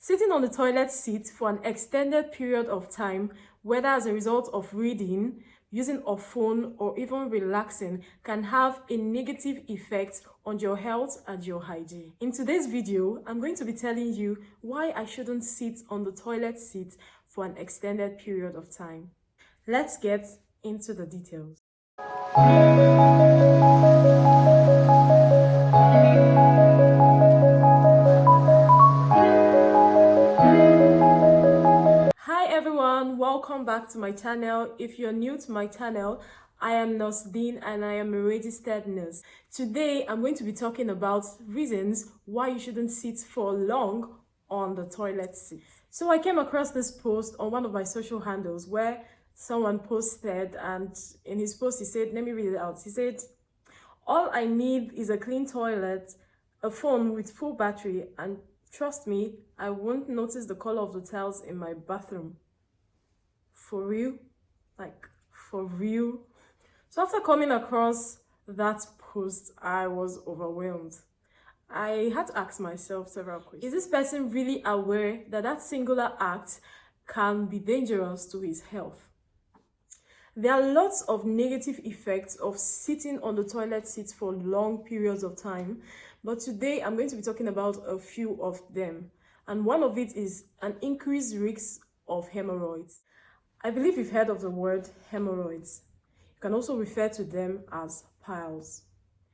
Sitting on the toilet seat for an extended period of time, whether as a result of reading, using a phone, or even relaxing, can have a negative effect on your health and your hygiene. In today's video, I'm going to be telling you why I shouldn't sit on the toilet seat for an extended period of time. Let's get into the details. Hi everyone, welcome back to my channel. If you're new to my channel, I am Nurse Dean and I am a registered nurse. Today I'm going to be talking about reasons why you shouldn't sit for long on the toilet seat. So I came across this post on one of my social handles where someone posted, and in his post he said, let me read it out. He said, "All I need is a clean toilet, a phone with full battery, and trust me, I won't notice the color of the tiles in my bathroom." For real? Like, for real? So after coming across that post, I was overwhelmed. I had to ask myself several questions. Is this person really aware that that singular act can be dangerous to his health? There are lots of negative effects of sitting on the toilet seat for long periods of time, but today I'm going to be talking about a few of them. And one of it is an increased risk of hemorrhoids. I believe you've heard of the word hemorrhoids. You can also refer to them as piles.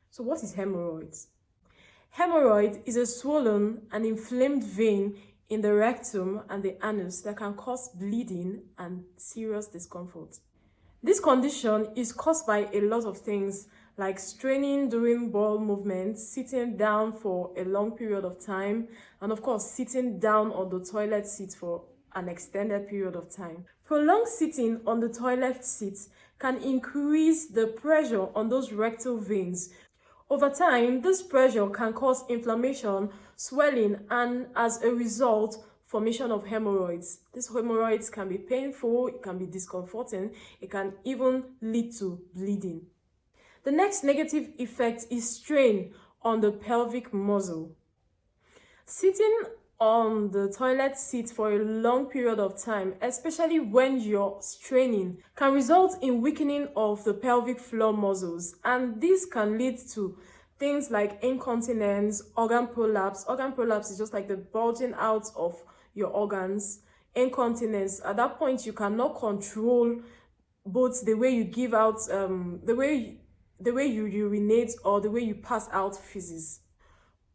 So what is hemorrhoids? Hemorrhoid is a swollen and inflamed vein in the rectum and the anus that can cause bleeding and serious discomfort. This condition is caused by a lot of things like straining during bowel movements, sitting down for a long period of time, and of course sitting down on the toilet seat for an extended period of time. Prolonged sitting on the toilet seat can increase the pressure on those rectal veins. Over time, this pressure can cause inflammation, swelling, and as a result, formation of hemorrhoids. These hemorrhoids can be painful, it can be discomforting, it can even lead to bleeding. The next negative effect is strain on the pelvic muscle. Sitting on the toilet seat for a long period of time, especially when you're straining, can result in weakening of the pelvic floor muscles, and this can lead to things like incontinence, organ prolapse. Organ prolapse is just like the bulging out of your organs. Incontinence, at that point you cannot control both the way you give out, the way you urinate or the way you pass out feces.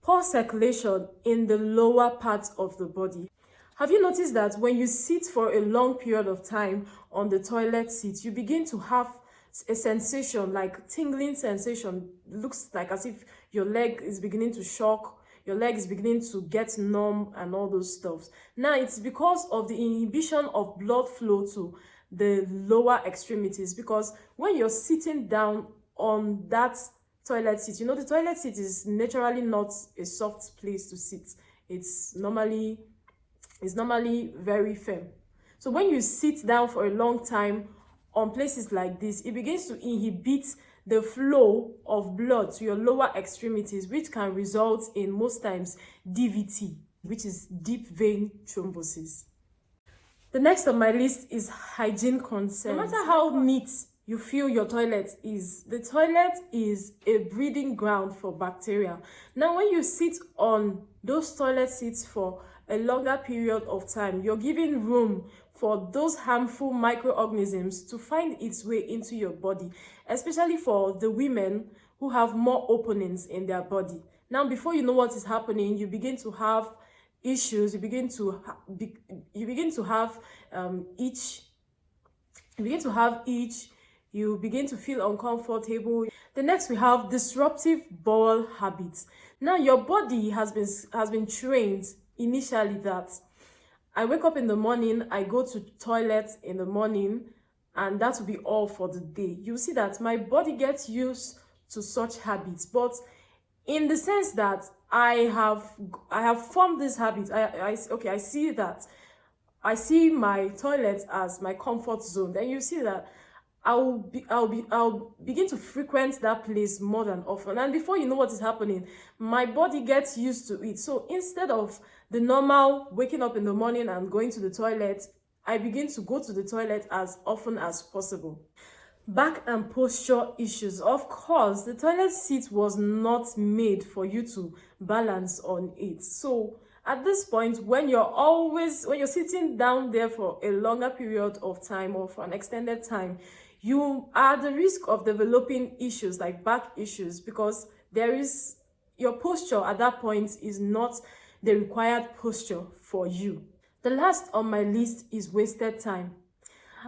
Poor circulation in the lower parts of the body. Have you noticed that when you sit for a long period of time on the toilet seat, you begin to have a sensation like tingling sensation? It looks like as if your leg is beginning to shock, your leg is beginning to get numb and all those stuff. Now it's because of the inhibition of blood flow to the lower extremities, because when you're sitting down on that toilet seat, you know, the toilet seat is naturally not a soft place to sit. It's normally very firm. So when you sit down for a long time on places like this, it begins to inhibit the flow of blood to your lower extremities, which can result in most times DVT, which is deep vein thrombosis. The next on my list is hygiene concerns. No matter how neat you feel your toilet is, the toilet is a breeding ground for bacteria. Now, when you sit on those toilet seats for a longer period of time, you're giving room for those harmful microorganisms to find its way into your body, especially for the women who have more openings in their body. Now, before you know what is happening, you begin to have issues, you begin to have itch, you begin to feel uncomfortable. The next we have disruptive bowel habits. Now your body has been trained initially that I wake up in the morning, I go to toilet in the morning, and that will be all for the day. You see that my body gets used to such habits, but in the sense that I have formed this habit. I see that I see my toilet as my comfort zone. Then you see that I'll begin to frequent that place more than often, and before you know what is happening, my body gets used to it. So instead of the normal waking up in the morning and going to the toilet, I begin to go to the toilet as often as possible. Back and posture issues. Of course, the toilet seat was not made for you to balance on it. So at this point, when you're sitting down there for a longer period of time or for an extended time, you are at the risk of developing issues like back issues, because your posture at that point is not the required posture for you. The last on my list is wasted time.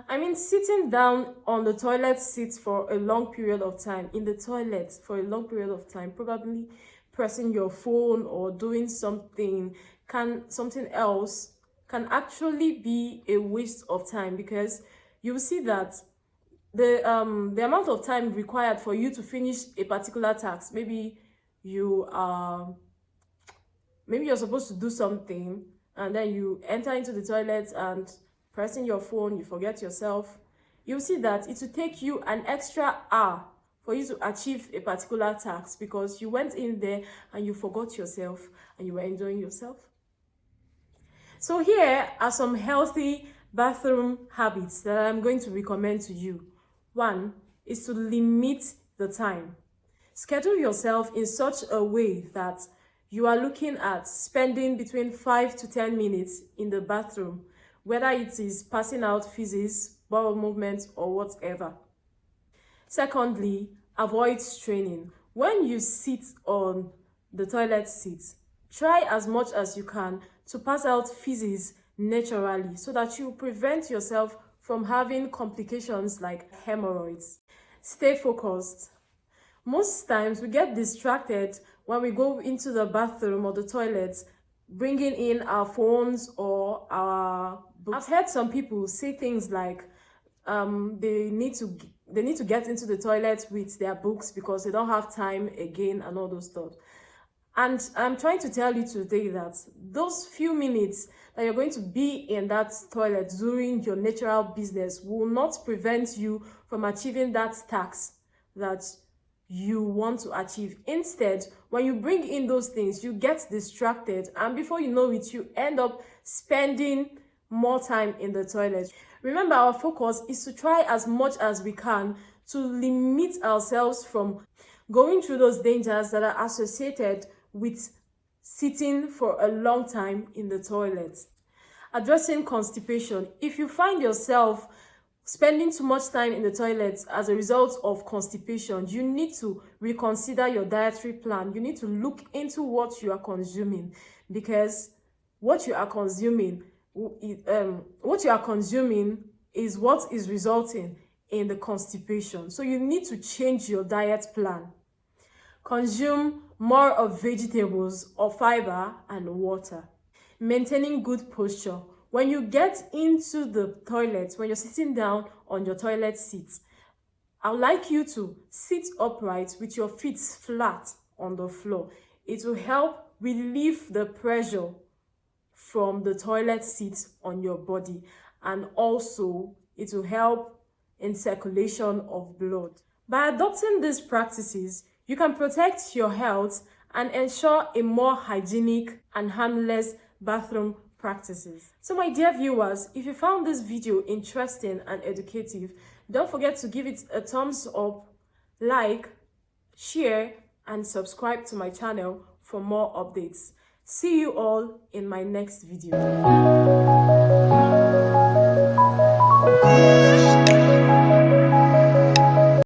I mean, sitting down on the toilet seat for a long period of time, in the toilet for a long period of time, probably pressing your phone or doing something else, can actually be a waste of time, because you will see that the amount of time required for you to finish a particular task, maybe you're supposed to do something, and then you enter into the toilet and pressing your phone, you forget yourself. You'll see that it will take you an extra hour for you to achieve a particular task, because you went in there and you forgot yourself and you were enjoying yourself. So here are some healthy bathroom habits that I'm going to recommend to you. One is to limit the time. Schedule yourself in such a way that you are looking at spending between 5 to 10 minutes in the bathroom, whether it is passing out feces, bowel movements, or whatever. Secondly, avoid straining. When you sit on the toilet seat, try as much as you can to pass out feces naturally, so that you prevent yourself from having complications like hemorrhoids. Stay focused. Most times we get distracted when we go into the bathroom or the toilet, bringing in our phones or our books. I've heard some people say things like they need to get into the toilet with their books because they don't have time again and all those stuff. And I'm trying to tell you today that those few minutes that you're going to be in that toilet during your natural business will not prevent you from achieving that task that you want to achieve. Instead, when you bring in those things, you get distracted, and before you know it, you end up spending more time in the toilet. Remember, our focus is to try as much as we can to limit ourselves from going through those dangers that are associated with sitting for a long time in the toilet. Addressing constipation. If you find yourself spending too much time in the toilet as a result of constipation, you need to reconsider your dietary plan. You need to look into what you are consuming, because what you are consuming is what is resulting in the constipation. So you need to change your diet plan. Consume more of vegetables or fiber and water. Maintaining good posture. When you get into the toilet, when you're sitting down on your toilet seat, I would like you to sit upright with your feet flat on the floor. It will help relieve the pressure from the toilet seat on your body, and also it will help in circulation of blood. By adopting these practices, you can protect your health and ensure a more hygienic and harmless bathroom practices. So my dear viewers, if you found this video interesting and educative, don't forget to give it a thumbs up, like, share, and subscribe to my channel for more updates. See you all in my next video.